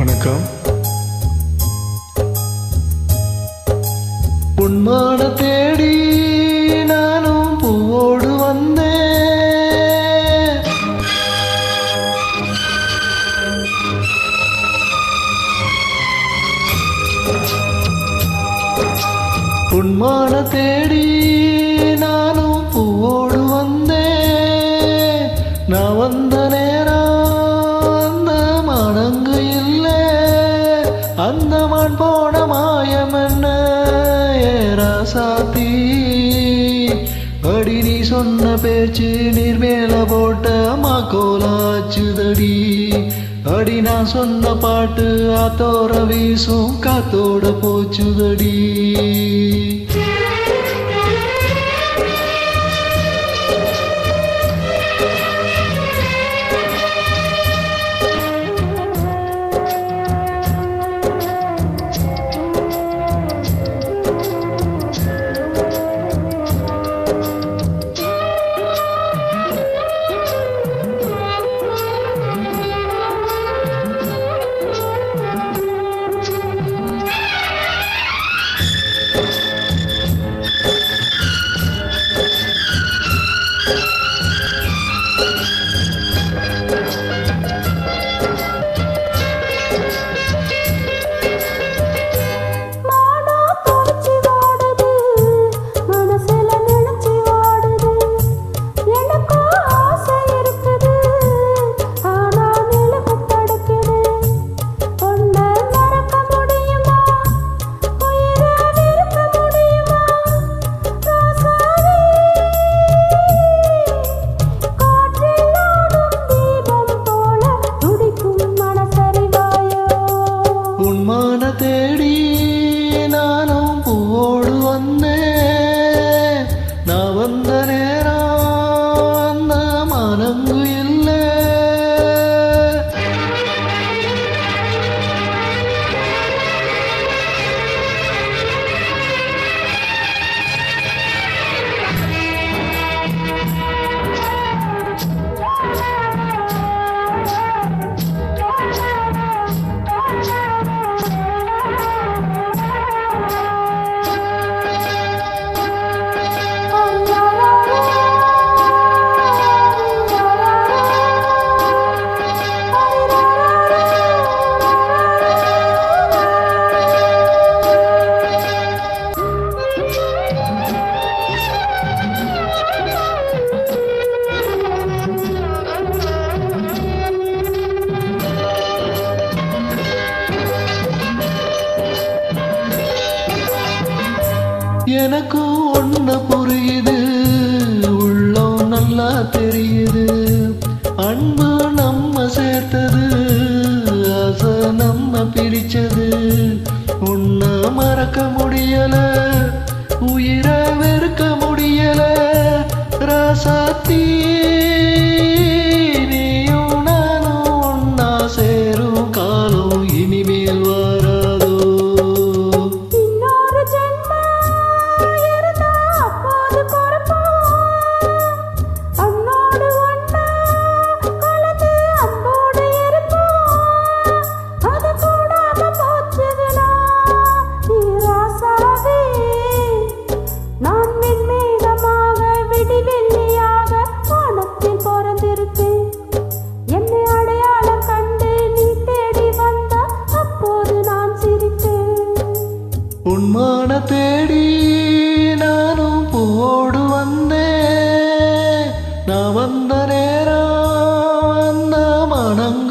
வணக்கம். உன்மான தேடி நானும் பூவோடு வந்தேன். உன்மான தேடி நானும் பூவோடு வந்தேன். நான் வந்த நேரம் அந்த மனங்கு இல்லை. அந்த மான் போன மாயம் என்ன ராசாத்தி? அடி நீ சொன்ன பேச்சு நீர் மேல போட்ட மாக்கோலாச்சுதடி. அடி நான் சொன்ன பாட்டு ஆத்தோர வீசும் காத்தோட போச்சுதடி. உன்மான தேடி நானும் பூவோடு வந்தேன். நான் வந்த நேரம் அந்த மனங்கு இல்லை. எனக்கு ஒண்ணு புரியுது, உள்ளம் நல்லா தெரியுது. அன்பு நம்ம சேர்த்தது, ஆசை நம்ம பிரிச்சது. உன்னை மறக்க முடியல, உயிரை வெறுக்க முடியல. ராசாத்தி நீயும் நானும் ஒன்னா சேரும் காலம் இனிமேல் வராதோ? உன்மான தேடி நானும் பூவோடு வந்தேன். நான் வந்த நேரம் அந்த மனங்கு